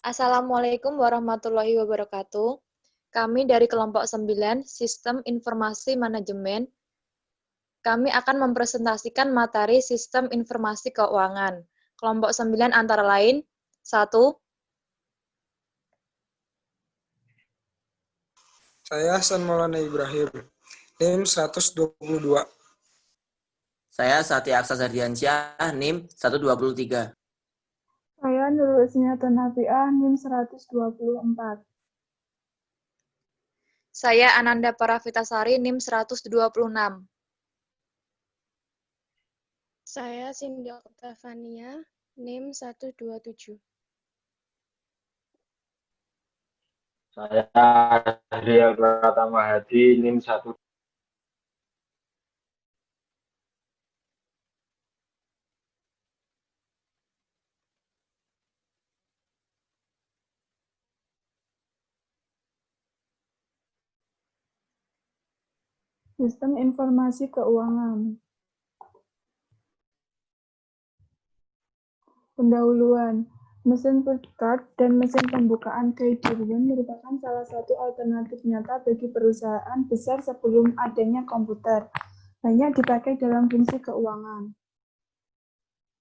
Assalamualaikum warahmatullahi wabarakatuh. Kami dari kelompok 9, Sistem Informasi Manajemen. Kami akan mempresentasikan materi Sistem Informasi Keuangan. Kelompok 9 antara lain, 1. Saya Hasan Maulana Ibrahim, NIM 122. Saya Satya Aksa Sardiansyah, NIM 123. Saya Nurul Isniatun Nafiah, NIM 124. Saya Ananda Paravitasari, NIM 126. Saya Cindy Oktavania, NIM 127. Saya Adriel Pratama Hadi, NIM 1. Sistem Informasi Keuangan. Pendahuluan. Mesin Pushcart dan mesin pembukaan Kaidirwan merupakan salah satu alternatif nyata bagi perusahaan besar sebelum adanya komputer. Banyak dipakai dalam fungsi keuangan.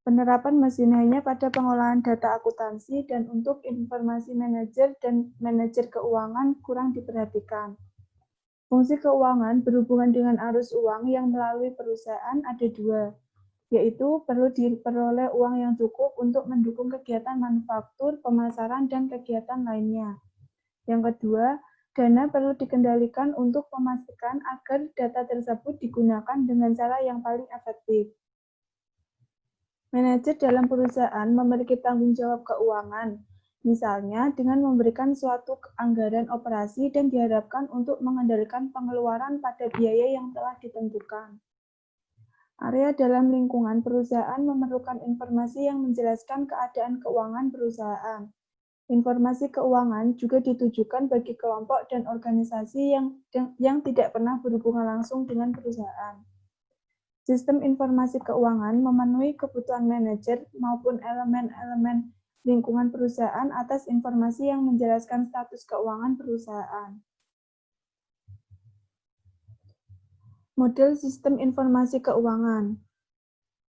Penerapan mesin hanya pada pengolahan data akuntansi dan untuk informasi manajer dan manajer keuangan kurang diperhatikan. Fungsi keuangan berhubungan dengan arus uang yang melalui perusahaan ada dua, yaitu perlu diperoleh uang yang cukup untuk mendukung kegiatan manufaktur, pemasaran, dan kegiatan lainnya. Yang kedua, dana perlu dikendalikan untuk memastikan agar data tersebut digunakan dengan cara yang paling efektif. Manajer dalam perusahaan memiliki tanggung jawab keuangan, misalnya dengan memberikan suatu anggaran operasi dan diharapkan untuk mengendalikan pengeluaran pada biaya yang telah ditentukan. Area dalam lingkungan perusahaan memerlukan informasi yang menjelaskan keadaan keuangan perusahaan. Informasi keuangan juga ditujukan bagi kelompok dan organisasi yang tidak pernah berhubungan langsung dengan perusahaan. Sistem informasi keuangan memenuhi kebutuhan manajer maupun elemen-elemen lingkungan perusahaan atas informasi yang menjelaskan status keuangan perusahaan. Model sistem informasi keuangan.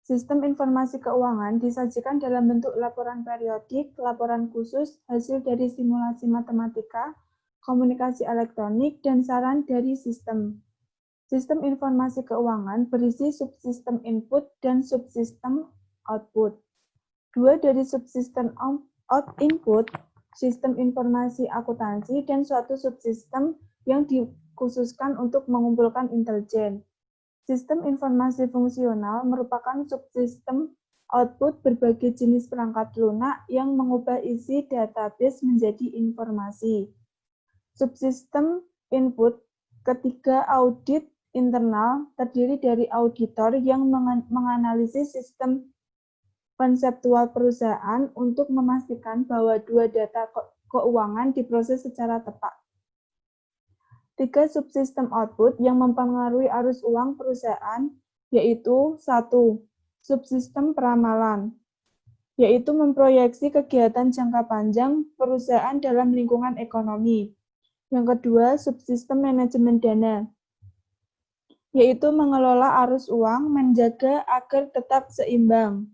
Sistem informasi keuangan disajikan dalam bentuk laporan periodik, laporan khusus, hasil dari simulasi matematika, komunikasi elektronik, dan saran dari sistem. Sistem informasi keuangan berisi subsistem input dan subsistem output. Dua dari subsistem input, sistem informasi akuntansi, dan suatu subsistem yang dikhususkan untuk mengumpulkan intelijen. Sistem informasi fungsional merupakan subsistem output berbagai jenis perangkat lunak yang mengubah isi database menjadi informasi. Subsistem input ketiga audit internal terdiri dari auditor yang menganalisis sistem konseptual perusahaan untuk memastikan bahwa dua data keuangan diproses secara tepat. Tiga subsistem output yang mempengaruhi arus uang perusahaan, yaitu 1. Subsistem peramalan, yaitu memproyeksi kegiatan jangka panjang perusahaan dalam lingkungan ekonomi. Yang kedua, subsistem manajemen dana, yaitu mengelola arus uang, menjaga agar tetap seimbang.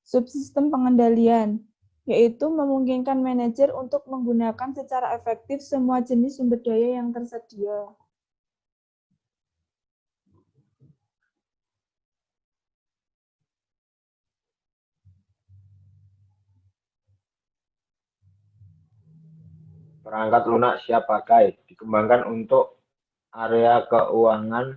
Subsistem pengendalian, yaitu memungkinkan manajer untuk menggunakan secara efektif semua jenis sumber daya yang tersedia. Perangkat lunak siap pakai, dikembangkan untuk area keuangan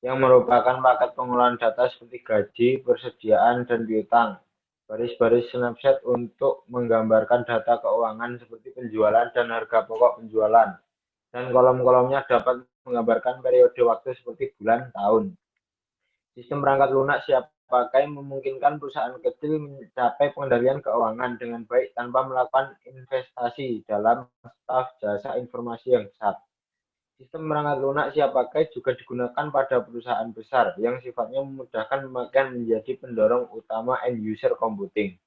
yang merupakan paket pengolahan data seperti gaji, persediaan, dan piutang. Baris-baris snapshot untuk menggambarkan data keuangan seperti penjualan dan harga pokok penjualan. Dan kolom-kolomnya dapat menggambarkan periode waktu seperti bulan, tahun. Sistem perangkat lunak siap pakai memungkinkan perusahaan kecil mencapai pengendalian keuangan dengan baik tanpa melakukan investasi dalam staf jasa informasi yang besar. Sistem perangkat lunak siap pakai juga digunakan pada perusahaan besar yang sifatnya memudahkan pemakaian menjadi pendorong utama end user computing.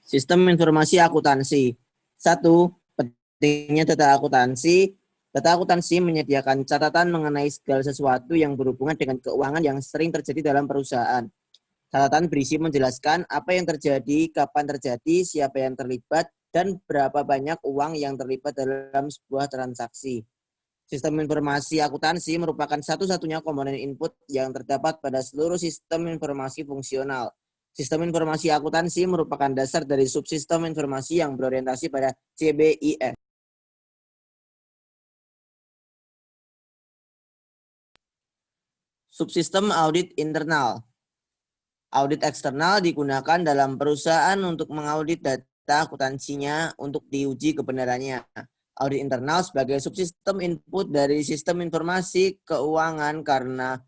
Sistem informasi akuntansi. 1. Pentingnya data akuntansi. Data akuntansi menyediakan catatan mengenai segala sesuatu yang berhubungan dengan keuangan yang sering terjadi dalam perusahaan. Catatan berisi menjelaskan apa yang terjadi, kapan terjadi, siapa yang terlibat, dan berapa banyak uang yang terlibat dalam sebuah transaksi. Sistem informasi akuntansi merupakan satu-satunya komponen input yang terdapat pada seluruh sistem informasi fungsional. Sistem informasi akuntansi merupakan dasar dari subsistem informasi yang berorientasi pada CBIS. Subsistem audit internal. Audit eksternal digunakan dalam perusahaan untuk mengaudit data akuntansinya untuk diuji kebenarannya. Audit internal sebagai subsistem input dari sistem informasi keuangan karena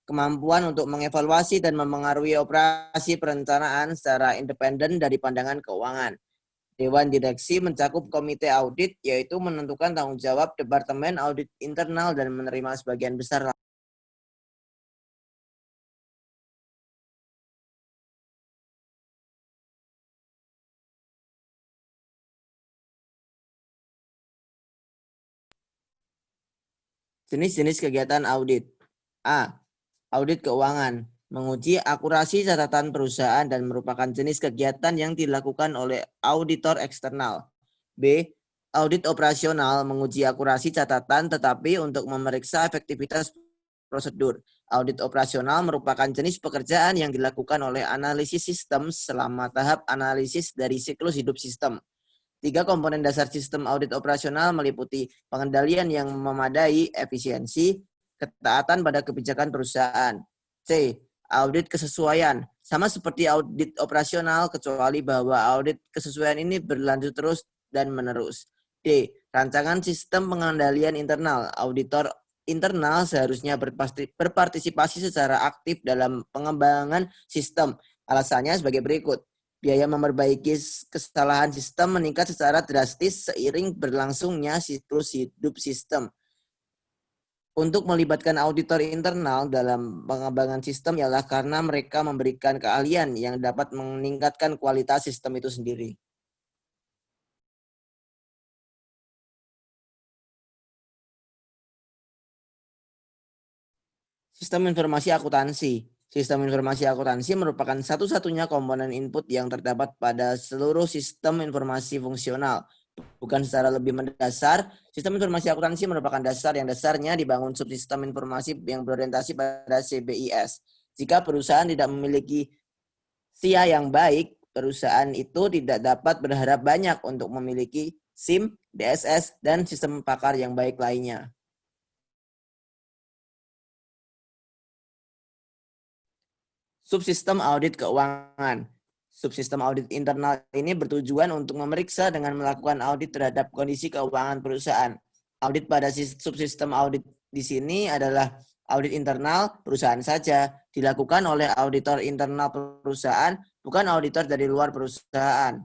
kemampuan untuk mengevaluasi dan memengaruhi operasi perencanaan secara independen dari pandangan keuangan. Dewan Direksi mencakup komite audit, yaitu menentukan tanggung jawab Departemen Audit Internal dan menerima sebagian besar. Jenis-jenis kegiatan audit. A. Audit keuangan. Menguji akurasi catatan perusahaan dan merupakan jenis kegiatan yang dilakukan oleh auditor eksternal. B. Audit operasional. Menguji akurasi catatan tetapi untuk memeriksa efektivitas prosedur. Audit operasional merupakan jenis pekerjaan yang dilakukan oleh analisis sistem selama tahap analisis dari siklus hidup sistem. 3 komponen dasar sistem audit operasional meliputi pengendalian yang memadai, efisiensi, ketaatan pada kebijakan perusahaan. C. Audit kesesuaian. Sama seperti audit operasional, kecuali bahwa audit kesesuaian ini berlanjut terus dan menerus. D. Rancangan sistem pengendalian internal. Auditor internal seharusnya berpartisipasi secara aktif dalam pengembangan sistem. Alasannya sebagai berikut. Biaya memperbaiki kesalahan sistem meningkat secara drastis seiring berlangsungnya siklus hidup sistem. Untuk melibatkan auditor internal dalam pengembangan sistem ialah karena mereka memberikan keahlian yang dapat meningkatkan kualitas sistem itu sendiri. Sistem informasi akuntansi. Sistem informasi akuntansi merupakan satu-satunya komponen input yang terdapat pada seluruh sistem informasi fungsional. Bukan secara lebih mendasar, sistem informasi akuntansi merupakan dasar yang dasarnya dibangun subsistem informasi yang berorientasi pada CBIS. Jika perusahaan tidak memiliki SIA yang baik, perusahaan itu tidak dapat berharap banyak untuk memiliki SIM, DSS, dan sistem pakar yang baik lainnya. Subsistem audit keuangan. Subsistem audit internal ini bertujuan untuk memeriksa dengan melakukan audit terhadap kondisi keuangan perusahaan. Audit pada subsistem audit di sini adalah audit internal perusahaan saja, dilakukan oleh auditor internal perusahaan, bukan auditor dari luar perusahaan.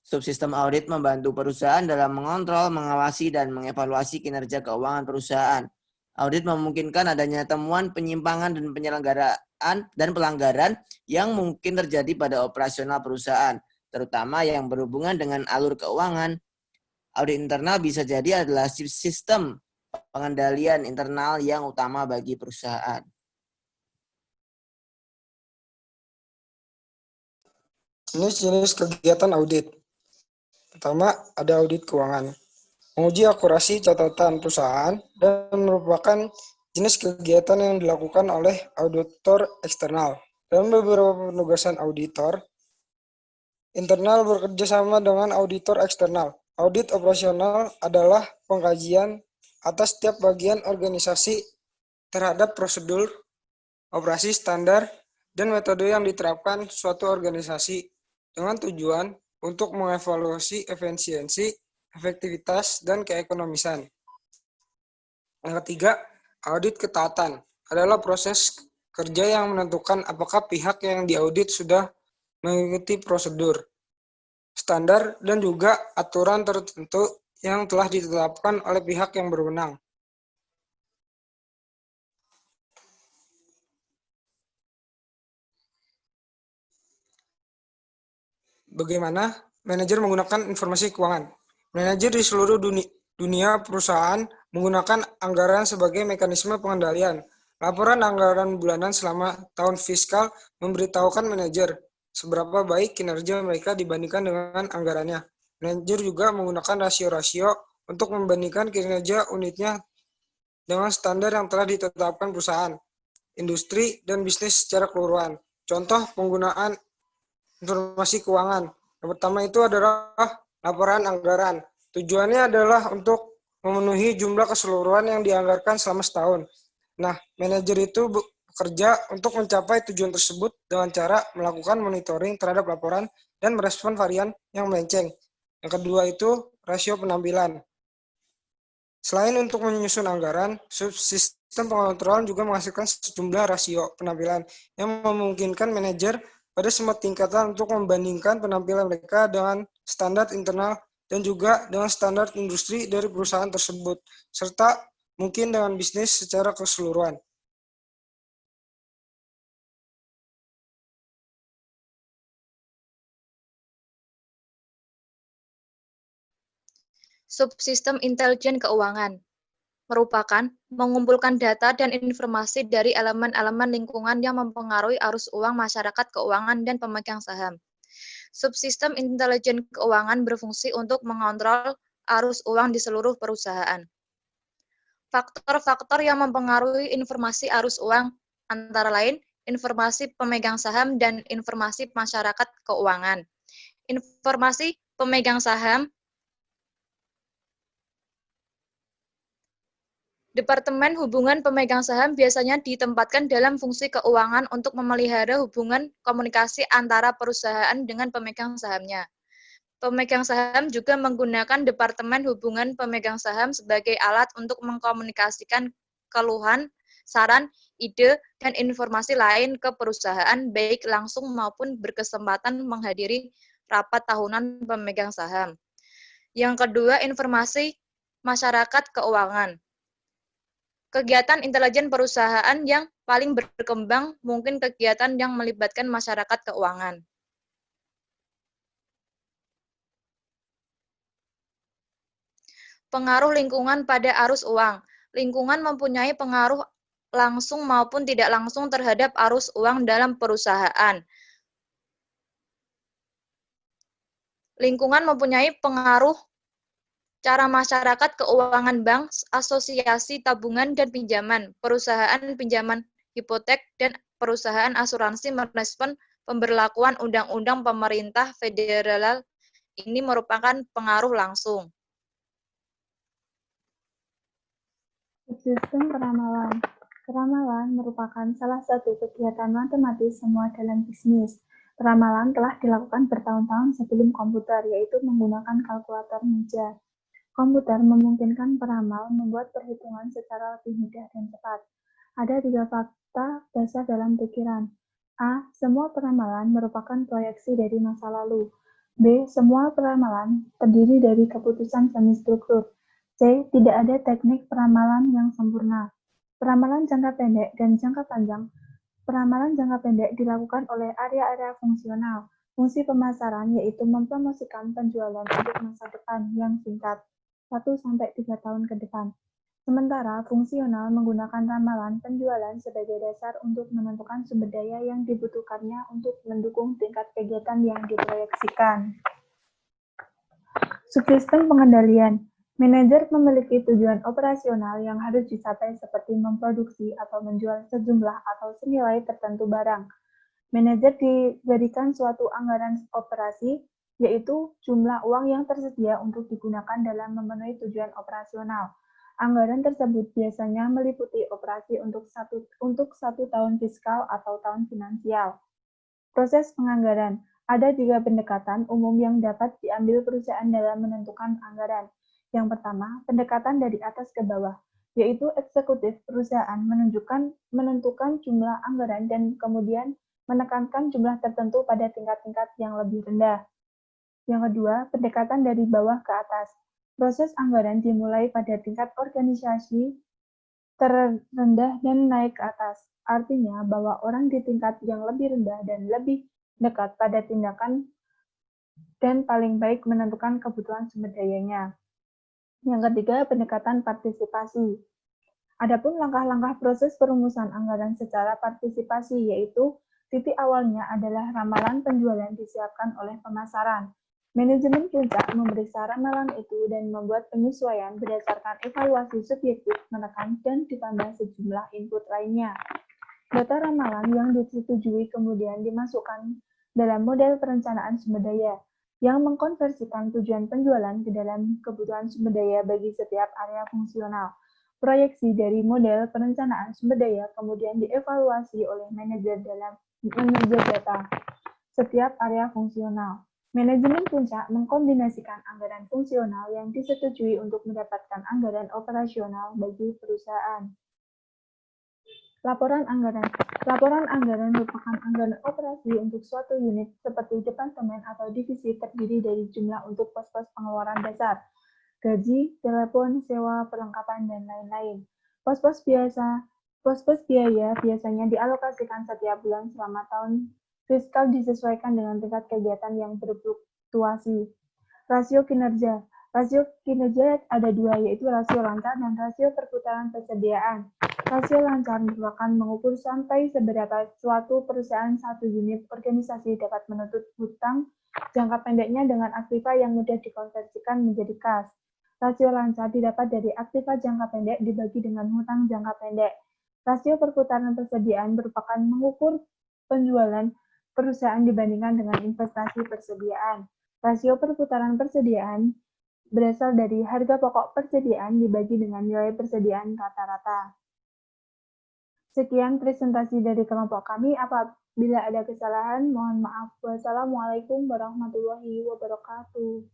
Subsistem audit membantu perusahaan dalam mengontrol, mengawasi, dan mengevaluasi kinerja keuangan perusahaan. Audit memungkinkan adanya temuan penyimpangan dan penyelenggaraan dan pelanggaran yang mungkin terjadi pada operasional perusahaan, terutama yang berhubungan dengan alur keuangan. Audit internal bisa jadi adalah sistem pengendalian internal yang utama bagi perusahaan. Jenis-jenis kegiatan audit. Pertama, ada audit keuangan. Menguji akurasi catatan perusahaan dan merupakan jenis kegiatan yang dilakukan oleh auditor eksternal. Dalam beberapa penugasan auditor internal bekerja sama dengan auditor eksternal. Audit operasional adalah pengkajian atas setiap bagian organisasi terhadap prosedur, operasi standar, dan metode yang diterapkan suatu organisasi dengan tujuan untuk mengevaluasi efisiensi, efektivitas, dan keekonomisan. Yang ketiga, audit ketaatan adalah proses kerja yang menentukan apakah pihak yang diaudit sudah mengikuti prosedur, standar, dan juga aturan tertentu yang telah ditetapkan oleh pihak yang berwenang. bagaimana manajer menggunakan informasi keuangan. Manajer di seluruh dunia perusahaan menggunakan anggaran sebagai mekanisme pengendalian. Laporan anggaran bulanan selama tahun fiskal memberitahukan manajer seberapa baik kinerja mereka dibandingkan dengan anggarannya. Manajer juga menggunakan rasio-rasio untuk membandingkan kinerja unitnya dengan standar yang telah ditetapkan perusahaan, industri, dan bisnis secara keseluruhan. Contoh penggunaan informasi keuangan. Yang pertama itu adalah laporan anggaran. Tujuannya adalah untuk memenuhi jumlah keseluruhan yang dianggarkan selama setahun. Nah, manajer itu bekerja untuk mencapai tujuan tersebut dengan cara melakukan monitoring terhadap laporan dan merespon varian yang melenceng. Yang kedua itu rasio penampilan. Selain untuk menyusun anggaran, sistem pengontrolan juga menghasilkan sejumlah rasio penampilan yang memungkinkan manajer pada semua tingkatan untuk membandingkan penampilan mereka dengan standar internal dan juga dengan standar industri dari perusahaan tersebut, serta mungkin dengan bisnis secara keseluruhan. Subsistem intelijen keuangan merupakan mengumpulkan data dan informasi dari elemen-elemen lingkungan yang mempengaruhi arus uang masyarakat keuangan dan pemegang saham. Subsistem intelijen keuangan berfungsi untuk mengontrol arus uang di seluruh perusahaan. Faktor-faktor yang mempengaruhi informasi arus uang antara lain informasi pemegang saham dan informasi masyarakat keuangan. Informasi pemegang saham, Departemen Hubungan Pemegang Saham biasanya ditempatkan dalam fungsi keuangan untuk memelihara hubungan komunikasi antara perusahaan dengan pemegang sahamnya. Pemegang saham juga menggunakan Departemen Hubungan Pemegang Saham sebagai alat untuk mengkomunikasikan keluhan, saran, ide, dan informasi lain ke perusahaan, baik langsung maupun berkesempatan menghadiri rapat tahunan pemegang saham. Yang kedua, informasi masyarakat keuangan. Kegiatan intelijen perusahaan yang paling berkembang mungkin kegiatan yang melibatkan masyarakat keuangan. Pengaruh lingkungan pada arus uang. Lingkungan mempunyai pengaruh langsung maupun tidak langsung terhadap arus uang dalam perusahaan. Lingkungan mempunyai pengaruh cara masyarakat keuangan bank, asosiasi tabungan dan pinjaman, perusahaan pinjaman hipotek, dan perusahaan asuransi merespon pemberlakuan undang-undang pemerintah federal ini merupakan pengaruh langsung. Subsistem peramalan. Peramalan merupakan salah satu kegiatan matematis semua dalam bisnis. Peramalan telah dilakukan bertahun-tahun sebelum komputer, yaitu menggunakan kalkulator meja. Komputer memungkinkan peramal membuat perhitungan secara lebih mudah dan cepat. Ada 3 fakta dasar dalam pikiran. A. Semua peramalan merupakan proyeksi dari masa lalu. B. Semua peramalan terdiri dari keputusan semi-struktur. C. Tidak ada teknik peramalan yang sempurna. Peramalan jangka pendek dan jangka panjang. Peramalan jangka pendek dilakukan oleh area-area fungsional. Fungsi pemasaran yaitu mempromosikan penjualan untuk masa depan yang singkat, 1-3 tahun ke depan. Sementara fungsional menggunakan ramalan penjualan sebagai dasar untuk menentukan sumber daya yang dibutuhkannya untuk mendukung tingkat kegiatan yang diproyeksikan. Subsistem pengendalian. Manajer memiliki tujuan operasional yang harus dicapai seperti memproduksi atau menjual sejumlah atau senilai tertentu barang. Manajer diberikan suatu anggaran operasi, yaitu jumlah uang yang tersedia untuk digunakan dalam memenuhi tujuan operasional. Anggaran tersebut biasanya meliputi operasi untuk satu tahun fiskal atau tahun finansial. Proses penganggaran. Ada 3 pendekatan umum yang dapat diambil perusahaan dalam menentukan anggaran. Yang pertama, pendekatan dari atas ke bawah, yaitu eksekutif perusahaan menentukan jumlah anggaran dan kemudian menekankan jumlah tertentu pada tingkat-tingkat yang lebih rendah. Yang kedua, pendekatan dari bawah ke atas. Proses anggaran dimulai pada tingkat organisasi terendah dan naik ke atas. Artinya bahwa orang di tingkat yang lebih rendah dan lebih dekat pada tindakan dan paling baik menentukan kebutuhan sumber dayanya. Yang ketiga, pendekatan partisipasi. Adapun langkah-langkah proses perumusan anggaran secara partisipasi, yaitu titik awalnya adalah ramalan penjualan disiapkan oleh pemasaran. Manajemen puncak memeriksa ramalan itu dan membuat penyesuaian berdasarkan evaluasi subjektif menekan dan ditambah sejumlah input lainnya. Data ramalan yang disetujui kemudian dimasukkan dalam model perencanaan sumber daya yang mengkonversikan tujuan penjualan ke dalam kebutuhan sumber daya bagi setiap area fungsional. Proyeksi dari model perencanaan sumber daya kemudian dievaluasi oleh manajer data setiap area fungsional. Manajemen puncak mengkombinasikan anggaran fungsional yang disetujui untuk mendapatkan anggaran operasional bagi perusahaan. Laporan anggaran. Laporan anggaran merupakan anggaran operasi untuk suatu unit seperti departemen atau divisi terdiri dari jumlah untuk pos-pos pengeluaran dasar, gaji, telepon, sewa, perlengkapan, dan lain-lain. Pos-pos biaya biasanya dialokasikan setiap bulan selama tahun fiskal disesuaikan dengan tingkat kegiatan yang berfluktuasi. Rasio kinerja. Rasio kinerja ada dua, yaitu rasio lancar dan rasio perputaran persediaan. Rasio lancar merupakan mengukur sampai seberapa suatu perusahaan satu unit organisasi dapat menutup hutang jangka pendeknya dengan aktiva yang mudah dikonversikan menjadi kas. Rasio lancar didapat dari aktiva jangka pendek dibagi dengan hutang jangka pendek. Rasio perputaran persediaan merupakan mengukur penjualan perusahaan dibandingkan dengan investasi persediaan. Rasio perputaran persediaan berasal dari harga pokok persediaan dibagi dengan nilai persediaan rata-rata. Sekian presentasi dari kelompok kami. Apabila ada kesalahan, mohon maaf. Wassalamualaikum warahmatullahi wabarakatuh.